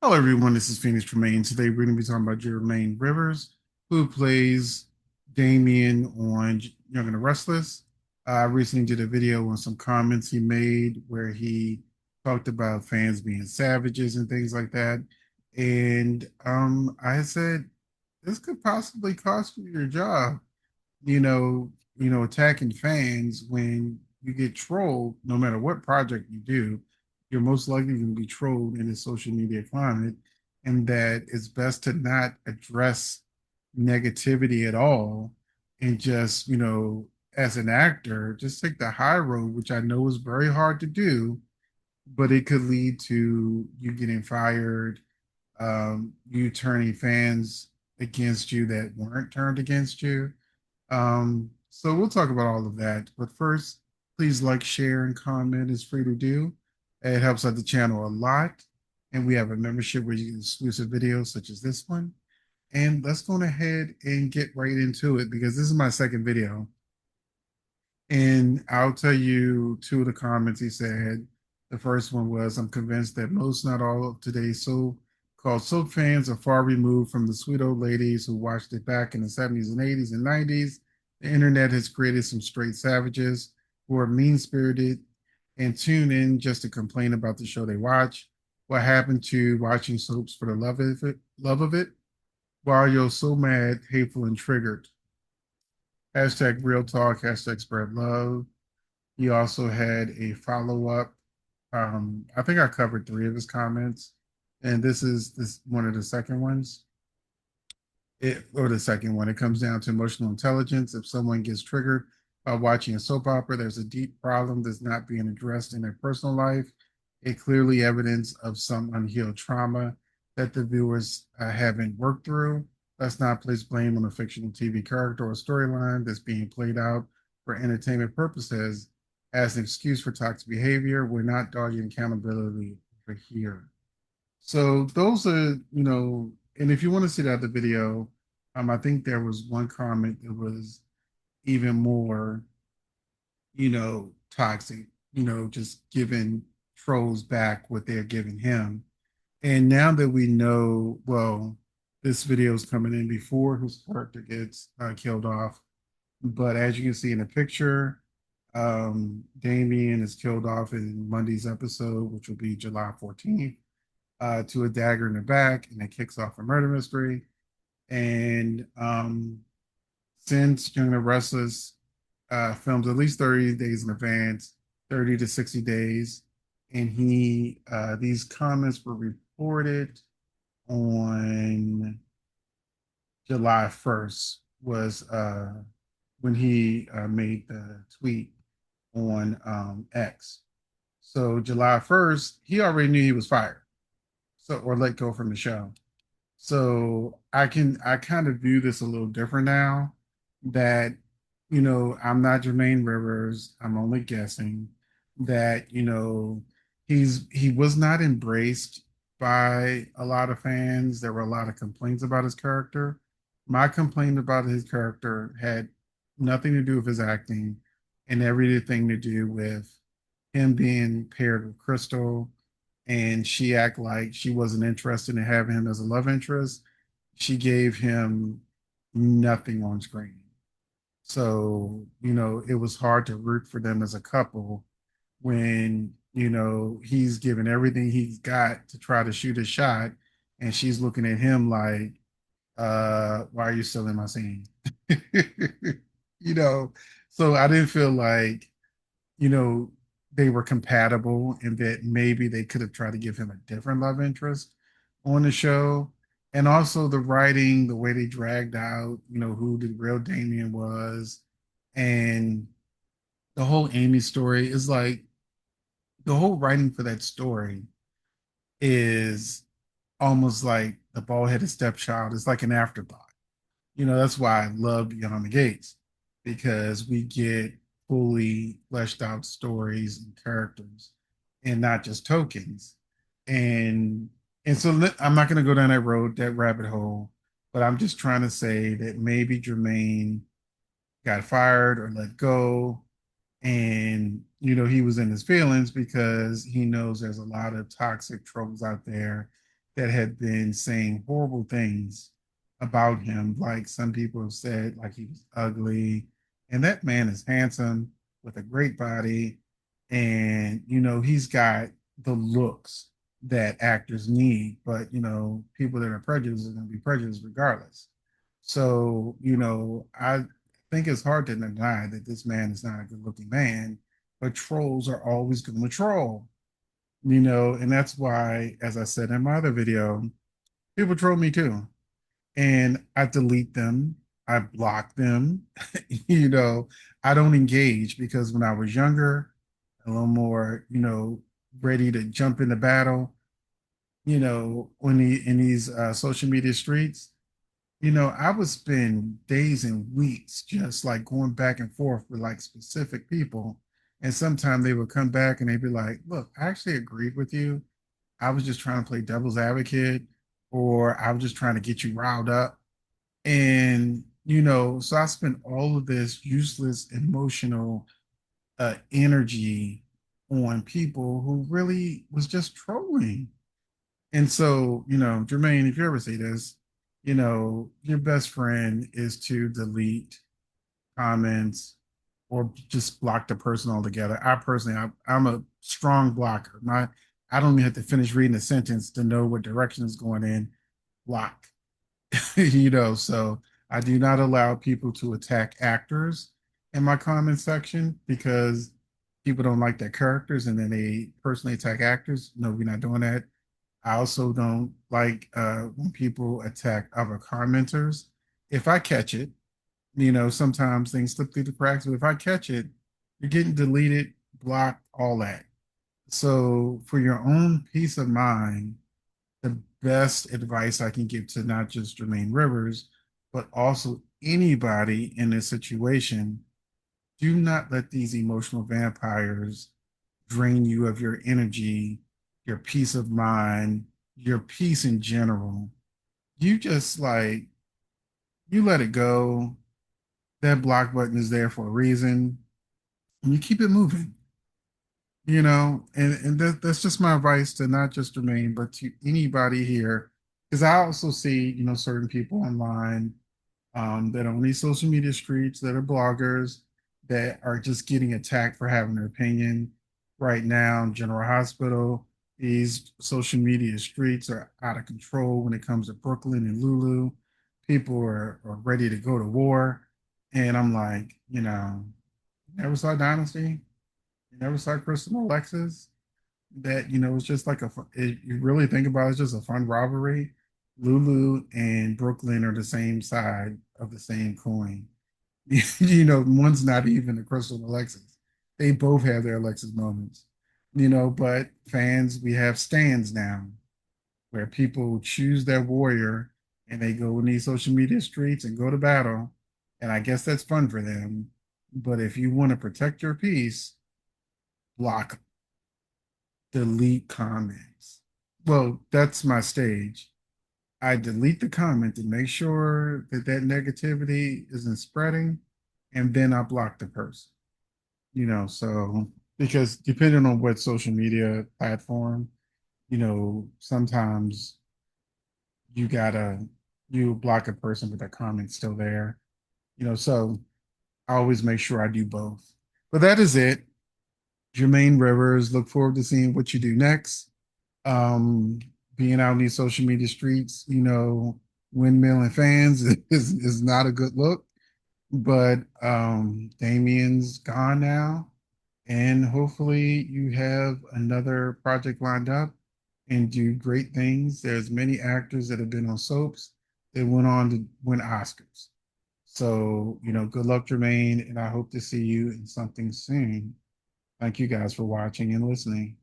Hello, everyone. This is Phoenix Jermaine. Today, we're going to be talking about Jermaine Rivers, who plays Damien on Young and the Restless. I recently did a video on some comments he made where he talked about fans being savages and things like that. And I said, this could possibly cost you your job. Attacking fans when you get trolled, no matter what project you do, you're most likely going to be trolled in a social media climate, and that it's best to not address negativity at all and just, as an actor, just take the high road, which I know is very hard to do, but it could lead to you getting fired, you turning fans against you that weren't turned against you. So we'll talk about all of that. But first, please like, share, and comment. It's free to do. It helps out the channel a lot. And we have a membership where you get exclusive videos such as this one. And let's go ahead and get right into it because this is my second video. And I'll tell you two of the comments he said. The first one was, I'm convinced that most, not all, of today's so-called soap fans are far removed from the sweet old ladies who watched it back in the 70s and 80s and 90s. The internet has created some straight savages who are mean-spirited and tune in just to complain about the show they watch. What happened to watching soaps for the love of it? Love of it? Why are you so mad, hateful, and triggered? Hashtag real talk, hashtag spread love. He also had a follow up. I think I covered three of his comments, and this one of the second ones. Or the second one. It comes down to emotional intelligence. If someone gets triggered by watching a soap opera, there's a deep problem that's not being addressed in their personal life. It clearly evidence of some unhealed trauma that the viewers haven't worked through. Let's not place blame on a fictional TV character or storyline that's being played out for entertainment purposes as an excuse for toxic behavior. We're not dogging accountability over here. So those are, and if you want to see that other video, I think there was one comment that was even more, toxic, just giving trolls back what they're giving him. And now that we know, well, this video is coming in before his character gets killed off. But as you can see in the picture, Damien is killed off in Monday's episode, which will be July 14th, to a dagger in the back, and it kicks off a murder mystery. And since Young and the Restless films at least 30 days in advance, 30 to 60 days, and these comments were reported on July 1st was when he made the tweet on X. So July 1st, he already knew he was fired, so or let go from the show. So I kind of view this a little different now that, I'm not Jermaine Rivers. I'm only guessing that, he was not embraced by a lot of fans. There were a lot of complaints about his character. My complaint about his character had nothing to do with his acting and everything to do with him being paired with Crystal, and she act like she wasn't interested in having him as a love interest. She gave him nothing on screen. So, it was hard to root for them as a couple when, he's given everything he's got to try to shoot a shot, and she's looking at him like, why are you still in my scene? you know, so I didn't feel like, you know, they were compatible and that maybe they could have tried to give him a different love interest on the show. And also the writing, the way they dragged out, who the real Damien was. And the whole Amy story is like the whole writing for that story is almost like the bald headed stepchild. It's like an afterthought. That's why I love Beyond the Gates because we get fully fleshed out stories and characters and not just tokens. And I'm not going to go down that road, that rabbit hole, but I'm just trying to say that maybe Jermaine got fired or let go, and he was in his feelings because he knows there's a lot of toxic trolls out there that had been saying horrible things about him. Like some people have said, like he was ugly. And that man is handsome with a great body. And, he's got the looks that actors need. But, people that are prejudiced are going to be prejudiced regardless. So, I think it's hard to deny that this man is not a good looking man, but trolls are always going to troll, and that's why, as I said in my other video, people troll me too. And I delete them, I block them, you know, I don't engage because when I was younger, a little more, ready to jump into battle, when in these social media streets, I would spend days and weeks just like going back and forth with like specific people. And sometimes they would come back and they'd be like, look, I actually agreed with you. I was just trying to play devil's advocate, or I was just trying to get you riled up. And, so I spent all of this useless emotional energy on people who really was just trolling. And so, Jermaine, if you ever see this, your best friend is to delete comments or just block the person altogether. I personally, I'm a strong blocker. I don't even have to finish reading a sentence to know what direction it's going in. Block, so I do not allow people to attack actors in my comment section because people don't like their characters and then they personally attack actors. No, we're not doing that. I also don't like when people attack other commenters. If I catch it, sometimes things slip through the cracks, but if I catch it, you're getting deleted, blocked, all that. So, for your own peace of mind, the best advice I can give to not just Jermaine Rivers, but also anybody in this situation, do not let these emotional vampires drain you of your energy, your peace of mind, your peace in general. You just like, you let it go. That block button is there for a reason. And you keep it moving, and that's just my advice to not just Jermaine, but to anybody here. Because I also see, certain people online that are on these social media streets that are bloggers that are just getting attacked for having their opinion. Right now, in General Hospital, these social media streets are out of control when it comes to Brooklyn and Lulu. People are ready to go to war. And I'm like, never saw Dynasty, you never saw Crystal and Alexis. That, it's just like you really think about it, it's just a fun rivalry. Lulu and Brooklyn are the same side of the same coin. One's not even a Crystal and Alexis. They both have their Alexis moments, but fans, we have stands now where people choose their warrior and they go in these social media streets and go to battle. And I guess that's fun for them. But if you want to protect your peace, block, delete comments. Well, that's my stage. I delete the comment to make sure that that negativity isn't spreading, and then I block the person. So because depending on what social media platform, sometimes you gotta you block a person, but their comment's still there. So I always make sure I do both. But that is it. Jermaine Rivers, look forward to seeing what you do next. Um, Being out in these social media streets, windmilling fans is not a good look. But Damien's gone now, and hopefully you have another project lined up and do great things. There's many actors that have been on soaps that went on to win Oscars. So, good luck, Jermaine, and I hope to see you in something soon. Thank you guys for watching and listening.